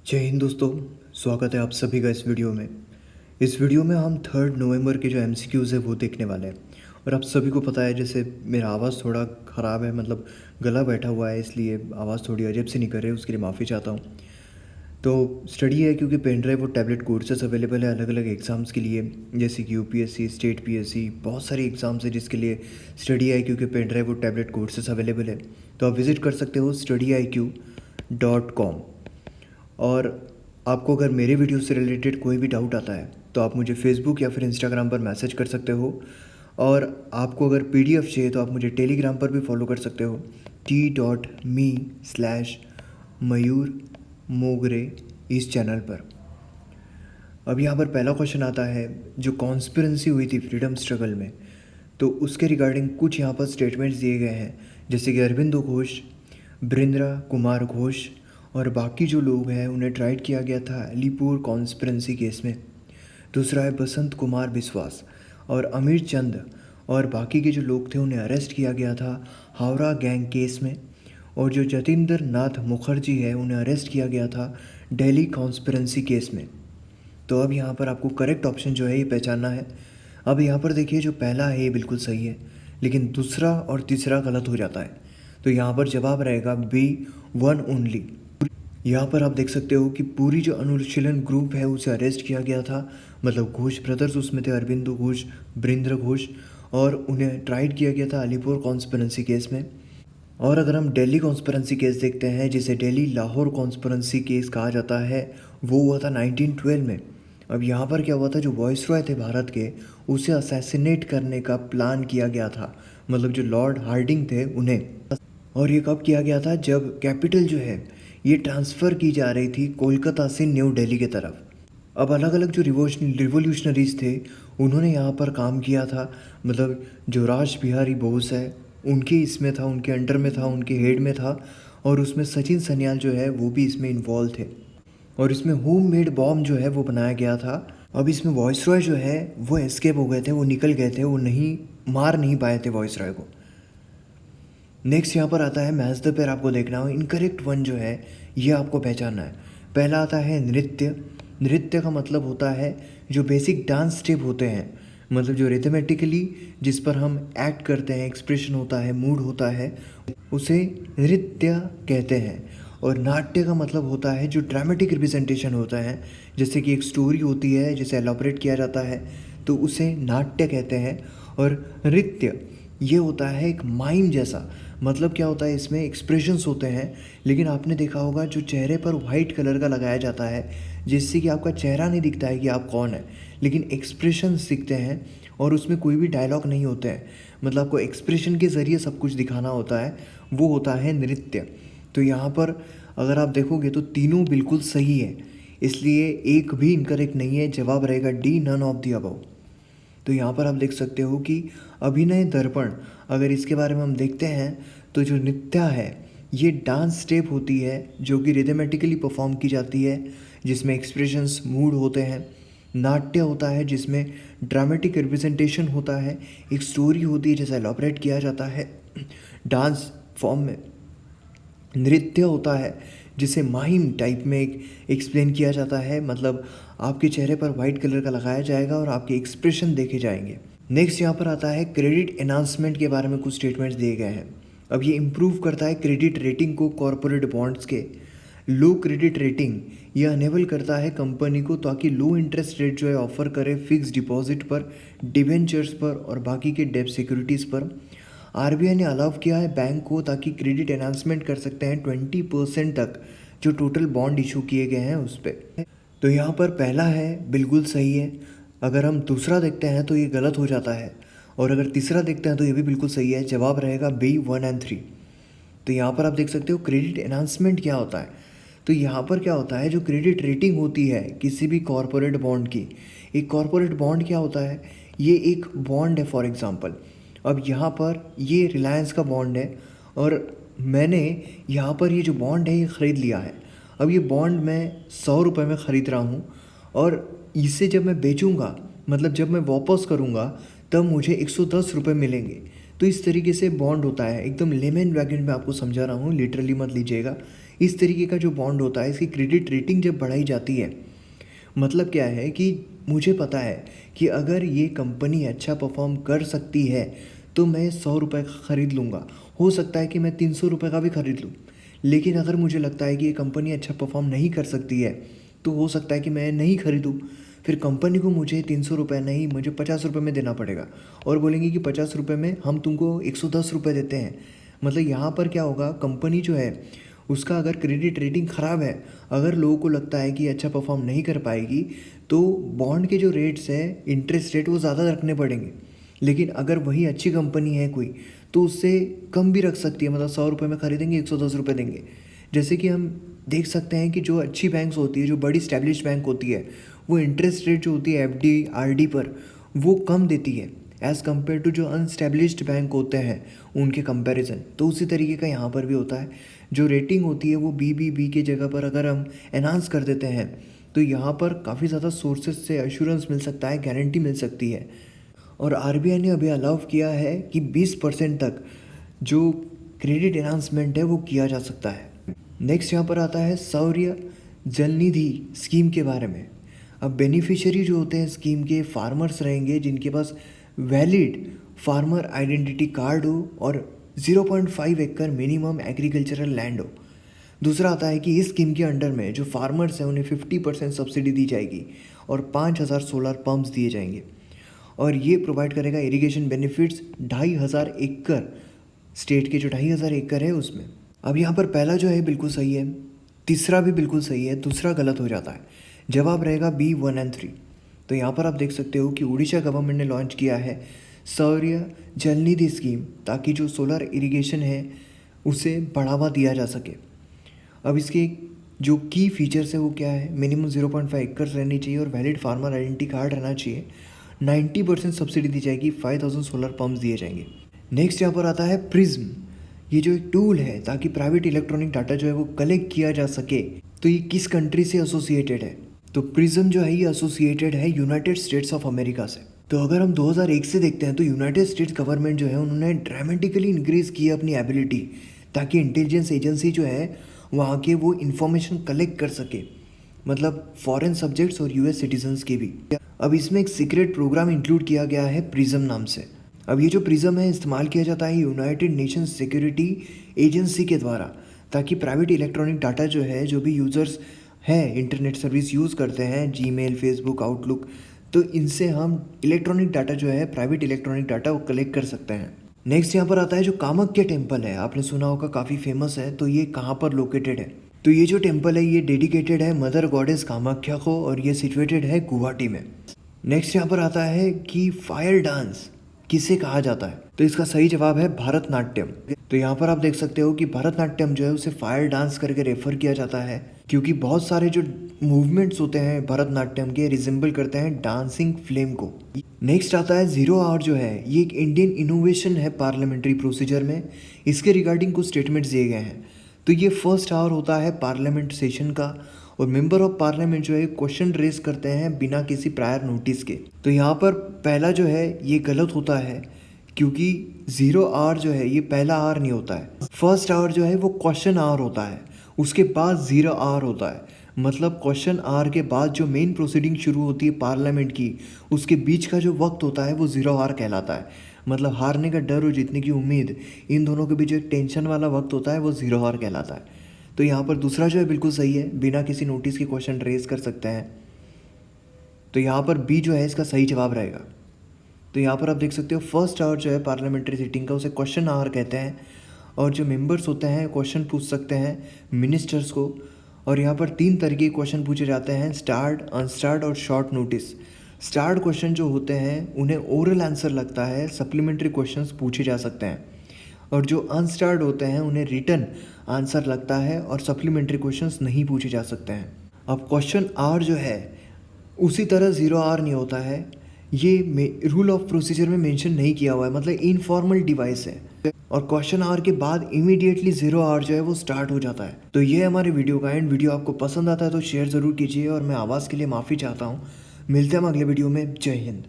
जय हिंद दोस्तों। स्वागत है आप सभी का इस वीडियो में। इस वीडियो में हम 3 नवंबर के जो एमसीक्यूज़ है वो देखने वाले हैं। और आप सभी को पता है, जैसे मेरा आवाज़ थोड़ा ख़राब है, मतलब गला बैठा हुआ है, इसलिए आवाज़ थोड़ी अजीब सी निकल रही है, उसके लिए माफ़ी चाहता हूँ। तो स्टडी है क्योंकि पेन ड्राइव और टैबलेट कोर्सेज अवेलेबल है अलग अलग एग्ज़ाम्स के लिए, जैसे कि यूपीएससी, स्टेट पीएससी, बहुत सारी एग्ज़ाम्स है जिसके लिए स्टडी आई क्यू के पेन ड्राइव और टैबलेट कोर्सेज अवेलेबल है। तो आप विज़िट कर सकते हो studyIQ.com। और आपको अगर मेरे वीडियो से रिलेटेड कोई भी डाउट आता है तो आप मुझे फेसबुक या फिर इंस्टाग्राम पर मैसेज कर सकते हो। और आपको अगर पीडीएफ चाहिए तो आप मुझे टेलीग्राम पर भी फॉलो कर सकते हो, t.me/मयूर मोगरे इस चैनल पर। अब यहाँ पर पहला क्वेश्चन आता है, जो कॉन्स्पिरेंसी हुई थी फ्रीडम स्ट्रगल में, तो उसके रिगार्डिंग कुछ यहाँ पर स्टेटमेंट्स दिए गए हैं, जैसे कि अरविंदो घोष, बृंद्रा कुमार घोष और बाकी जो लोग हैं उन्हें ट्राइड किया गया था अलीपुर कॉन्स्पिरेंसी केस में। दूसरा है बसंत कुमार बिस्वास और अमीर चंद और बाकी के जो लोग थे उन्हें अरेस्ट किया गया था हावड़ा गैंग केस में। और जो जतिंदर नाथ मुखर्जी है उन्हें अरेस्ट किया गया था दिल्ली कॉन्स्पिरेंसी केस में। तो अब यहाँ पर आपको करेक्ट ऑप्शन जो है ये पहचानना है। अब यहाँ पर देखिए, जो पहला है ये बिल्कुल सही है, लेकिन दूसरा और तीसरा गलत हो जाता है। तो यहाँ पर जवाब रहेगा बी, वन ओनली। यहाँ पर आप देख सकते हो कि पूरी जो अनुशीलन ग्रुप है उसे अरेस्ट किया गया था, मतलब घोष ब्रदर्स उसमें थे, अरविंदो घोष, बृंद्र घोष, और उन्हें ट्राइड किया गया था अलीपुर कॉन्स्पिरेंसी केस में। और अगर हम दिल्ली कॉन्स्पिरेंसी केस देखते हैं, जिसे दिल्ली लाहौर कॉन्स्पिरेंसी केस कहा जाता है, वो हुआ था 1912 में। अब यहाँ पर क्या हुआ था, जो वॉइसरॉय थे भारत के, उसे असैसिनेट करने का प्लान किया गया था, मतलब जो लॉर्ड हार्डिंग थे उन्हें। और ये कब किया गया था, जब कैपिटल जो है ये ट्रांसफ़र की जा रही थी कोलकाता से न्यू दिल्ली की तरफ। अब अलग अलग जो रिवोल्यूशनरीज थे उन्होंने यहाँ पर काम किया था, मतलब जो राज बिहारी बोस है उनके इसमें था, उनके अंडर में था, उनके हेड में था। और उसमें सचिन सन्याल जो है वो भी इसमें इन्वॉल्व थे। और इसमें होम मेड बॉम्ब जो है वो बनाया गया था। अब इसमें वॉइसरॉय जो है वो एस्केप हो गए थे, वो निकल गए थे, वो नहीं मार नहीं पाए थे वॉइसरॉय को। नेक्स्ट यहाँ पर आता है मैच द पेयर, आपको देखना हो इनकरेक्ट वन जो है ये आपको पहचानना है। पहला आता है नृत्य। नृत्य का मतलब होता है जो बेसिक डांस स्टेप होते हैं, मतलब जो रिथमेटिकली जिस पर हम एक्ट करते हैं, एक्सप्रेशन होता है, मूड होता है, उसे नृत्य कहते हैं। और नाट्य का मतलब होता है जो ड्रामेटिक रिप्रेजेंटेशन होता है, जैसे कि एक स्टोरी होती है जिसे एलॉबरेट किया जाता है, तो उसे नाट्य कहते हैं। और नृत्य ये होता है एक माइम जैसा, मतलब क्या होता है, इसमें एक्सप्रेशंस होते हैं, लेकिन आपने देखा होगा जो चेहरे पर वाइट कलर का लगाया जाता है, जिससे कि आपका चेहरा नहीं दिखता है कि आप कौन है, लेकिन एक्सप्रेशंस दिखते हैं। और उसमें कोई भी डायलॉग नहीं होते हैं, मतलब आपको एक्सप्रेशन के ज़रिए सब कुछ दिखाना होता है, वो होता है नृत्य। तो यहाँ पर अगर आप देखोगे तो तीनों बिल्कुल सही है, इसलिए एक भी इनकरेक्ट नहीं है। जवाब रहेगा D, none of the above. तो यहाँ पर आप देख सकते हो कि अभिनय दर्पण, अगर इसके बारे में हम देखते हैं तो जो नृत्य है ये डांस स्टेप होती है जो कि रिदमेटिकली परफॉर्म की जाती है, जिसमें एक्सप्रेशंस, मूड होते हैं। नाट्य होता है जिसमें ड्रामेटिक रिप्रेजेंटेशन होता है, एक स्टोरी होती है जैसा एलॉबरेट किया जाता है डांस फॉर्म में। नृत्य होता है जिसे माहिम टाइप में एक एक्सप्लेन किया जाता है, मतलब आपके चेहरे पर वाइट कलर का लगाया जाएगा और आपके एक्सप्रेशन देखे जाएंगे। नेक्स्ट यहाँ पर आता है क्रेडिट एनहांसमेंट के बारे में कुछ स्टेटमेंट्स दिए गए हैं। अब ये इम्प्रूव करता है क्रेडिट रेटिंग को कॉरपोरेट बॉन्ड्स के। लो क्रेडिट रेटिंग यह अनेबल करता है कंपनी को ताकि लो इंटरेस्ट रेट जो है ऑफर करे फिक्स डिपॉजिट पर, डिवेंचर्स पर और बाकी के डेब्ट सिक्योरिटीज़ पर। आरबीआई ने अलाउ किया है बैंक को ताकि क्रेडिट एनहांसमेंट कर सकते हैं 20% तक जो टोटल बॉन्ड इशू किए गए हैं उस पर। तो यहाँ पर पहला है बिल्कुल सही है। अगर हम दूसरा देखते हैं तो ये गलत हो जाता है, और अगर तीसरा देखते हैं तो ये भी बिल्कुल सही है। जवाब रहेगा बी, 1 और 3। तो यहाँ पर आप देख सकते हो क्रेडिट एनहांसमेंट क्या होता है। तो यहाँ पर क्या होता है, जो क्रेडिट रेटिंग होती है किसी भी कॉरपोरेट बॉन्ड की, एक कॉरपोरेट बॉन्ड क्या होता है, ये एक बॉन्ड है फॉर एग्जांपल। अब यहाँ पर ये रिलायंस का बॉन्ड है और मैंने यहाँ पर ये जो बॉन्ड है ये ख़रीद लिया है। अब ये बॉन्ड मैं 100 रुपये में ख़रीद रहा हूँ, और इसे जब मैं बेचूँगा, मतलब जब मैं वापस करूँगा, तब मुझे 110 रुपये मिलेंगे। तो इस तरीके से बॉन्ड होता है। एकदम लेमन वैगन में आपको समझा रहा हूँ, लिटरली मत लीजिएगा। इस तरीके का जो बॉन्ड होता है, इसकी क्रेडिट रेटिंग जब बढ़ाई जाती है, मतलब क्या है कि मुझे पता है कि अगर ये कंपनी अच्छा परफॉर्म कर सकती है तो मैं 100 रुपये का ख़रीद लूँगा। हो सकता है कि मैं 300 रुपये का भी ख़रीद लूँ, लेकिन अगर मुझे लगता है कि ये कंपनी अच्छा परफॉर्म नहीं कर सकती है तो हो सकता है कि मैं नहीं खरीदूँ। फिर कंपनी को मुझे 300 रुपये नहीं, मुझे 50 रुपये में देना पड़ेगा और बोलेंगे कि 50 रुपये में हम तुमको 110 रुपये देते हैं। मतलब यहाँ पर क्या होगा, कंपनी जो है उसका अगर क्रेडिट रेटिंग ख़राब है, अगर लोगों को लगता है कि अच्छा परफॉर्म नहीं कर पाएगी, तो बॉन्ड के जो रेट्स हैं, इंटरेस्ट रेट वो ज़्यादा रखने पड़ेंगे। लेकिन अगर वही अच्छी कंपनी है कोई, तो उससे कम भी रख सकती है, मतलब 100 रुपये में ख़रीदेंगे, 110 रुपये देंगे। जैसे कि हम देख सकते हैं कि जो अच्छी बैंक्स होती है, जो बड़ी स्टैब्लिश बैंक होती है, वो इंटरेस्ट रेट जो होती है FD RD पर वो कम देती है एज़ कम्पेयर टू जो अनस्टैब्लिश्ड बैंक होते हैं उनके कंपैरिजन। तो उसी तरीके का यहाँ पर भी होता है, जो रेटिंग होती है वो BBB के जगह पर अगर हम एनहांस कर देते हैं तो यहाँ पर काफ़ी ज़्यादा सोर्सेज से एश्योरेंस मिल सकता है, गारंटी मिल सकती है। और RBI ने अभी अलाउ किया है कि 20% तक जो क्रेडिट एनहांसमेंट है वो किया जा सकता है। नेक्स्ट यहाँ पर आता है सौर्य जल निधि स्कीम के बारे में। अब बेनिफिशियरी जो होते हैं स्कीम के, फार्मर्स रहेंगे जिनके पास वैलिड फार्मर आइडेंटिटी कार्ड हो और 0.5 एकड़ मिनिमम एग्रीकल्चरल लैंड हो। दूसरा आता है कि इस स्कीम के अंडर में जो फार्मर्स हैं उन्हें 50% सब्सिडी दी जाएगी और 5000 सोलर पंप्स दिए जाएंगे और ये प्रोवाइड करेगा इरिगेशन बेनिफिट्स 2500 एकड़, स्टेट के जो 2500 एकड़ है उसमें। अब यहाँ पर पहला जो है बिल्कुल सही है, तीसरा भी बिल्कुल सही है, दूसरा गलत हो जाता है। जवाब रहेगा B 1 और 3। तो यहाँ पर आप देख सकते हो कि उड़ीसा गवर्नमेंट ने लॉन्च किया है सौर्य जल निधि स्कीम, ताकि जो सोलर इरिगेशन है उसे बढ़ावा दिया जा सके। अब इसके जो की फीचर्स है वो क्या है, मिनिमम 0.5 एकड़ रहनी चाहिए और वैलिड फार्मर आइडेंटिटी कार्ड रहना चाहिए। 90% सब्सिडी दी जाएगी, 5000 सोलर पंप्स दिए जाएंगे। नेक्स्ट यहाँ पर आता है प्रिज्म। ये जो एक टूल है ताकि प्राइवेट इलेक्ट्रॉनिक डाटा जो है वो कलेक्ट किया जा सके। तो ये किस कंट्री से एसोसिएटेड है, तो प्रिज्म जो है ये एसोसिएटेड है यूनाइटेड स्टेट्स ऑफ अमेरिका से। तो अगर हम 2001 से देखते हैं तो यूनाइटेड स्टेट्स गवर्नमेंट जो है उन्होंने ड्रामेटिकली इंक्रीज़ की अपनी एबिलिटी, ताकि इंटेलिजेंस एजेंसी जो है वहाँ के वो इन्फॉर्मेशन कलेक्ट कर सके, मतलब फॉरेन सब्जेक्ट्स और US सिटीजन्स के भी। अब इसमें एक सीक्रेट प्रोग्राम इंक्लूड किया गया है प्रिज्म नाम से। अब ये जो प्रिज्म है इस्तेमाल किया जाता है यूनाइटेड नेशंस सिक्योरिटी एजेंसी के द्वारा, ताकि प्राइवेट इलेक्ट्रॉनिक डाटा जो है, जो भी यूज़र्स हैं इंटरनेट सर्विस यूज़ करते हैं, जीमेल, फेसबुक, आउटलुक, तो इनसे हम इलेक्ट्रॉनिक डाटा जो है, प्राइवेट इलेक्ट्रॉनिक डाटा वो कलेक्ट कर सकते हैं। नेक्स्ट यहाँ पर आता है जो कामाख्या टेम्पल है, आपने सुना होगा, काफ़ी फेमस है। तो ये कहाँ पर लोकेटेड है, तो ये जो टेम्पल है ये डेडिकेटेड है मदर गॉडेस कामाख्या को और ये सिचुएटेड है गुवाहाटी में। नेक्स्ट यहाँ पर आता है कि फायर डांस किसे कहा जाता है, तो इसका सही जवाब है भरतनाट्यम। तो यहाँ पर आप देख सकते हो कि भरतनाट्यम जो है उसे फायर डांस करके रेफर किया जाता है, क्योंकि बहुत सारे जो मूवमेंट्स होते हैं भरतनाट्यम के रिजेंबल करते हैं डांसिंग फ्लेम को। नेक्स्ट आता है 0 आवर जो है, ये एक इंडियन इनोवेशन है पार्लियामेंट्री प्रोसीजर में। इसके रिगार्डिंग कुछ स्टेटमेंट्स दिए गए हैं। तो ये फर्स्ट आवर होता है पार्लियामेंट सेशन का और मेंबर ऑफ पार्लियामेंट जो है क्वेश्चन रेज करते हैं बिना किसी प्रायर नोटिस के। तो यहाँ पर पहला जो है ये गलत होता है, क्योंकि 0 आवर जो है ये पहला आवर नहीं होता है। फर्स्ट आवर जो है वो क्वेश्चन आवर होता है, उसके बाद 0 आवर होता है। मतलब क्वेश्चन आवर के बाद जो मेन प्रोसीडिंग शुरू होती है पार्लियामेंट की, उसके बीच का जो वक्त होता है वो 0 आवर कहलाता है। मतलब हारने का डर और जीतने की उम्मीद, इन दोनों के बीच जो एक टेंशन वाला वक्त होता है वो 0 आवर कहलाता है। तो यहाँ पर दूसरा जो है बिल्कुल सही है, बिना किसी नोटिस के क्वेश्चन रेज कर सकते हैं। तो यहाँ पर B जो है इसका सही जवाब रहेगा। तो यहाँ पर आप देख सकते हो फर्स्ट आवर जो है पार्लियामेंट्री सिटिंग का, उसे क्वेश्चन आवर कहते हैं और जो मेंबर्स होते हैं क्वेश्चन पूछ सकते हैं मिनिस्टर्स को। और यहाँ पर 3 तरीके के क्वेश्चन पूछे जाते हैं, स्टार्ड, अनस्टार्ड और शॉर्ट नोटिस। स्टार्ड क्वेश्चन जो होते हैं उन्हें ओरल आंसर लगता है, सप्लीमेंट्री क्वेश्चंस पूछे जा सकते हैं। और जो अनस्टार्ड होते हैं उन्हें रिटन आंसर लगता है और सप्लीमेंट्री क्वेश्चंस नहीं पूछे जा सकते हैं। अब क्वेश्चन आवर जो है उसी तरह 0 आवर नहीं होता है, ये रूल ऑफ प्रोसीजर में मेंशन नहीं किया हुआ है, मतलब इनफॉर्मल डिवाइस है। और क्वेश्चन आवर के बाद इमीडिएटली 0 आवर जो है वो स्टार्ट हो जाता है। तो ये हमारे वीडियो का एंड। वीडियो आपको पसंद आता है तो शेयर ज़रूर कीजिए और मैं आवाज़ के लिए माफ़ी चाहता हूँ। मिलते हैं हम अगले वीडियो में। जय हिंद।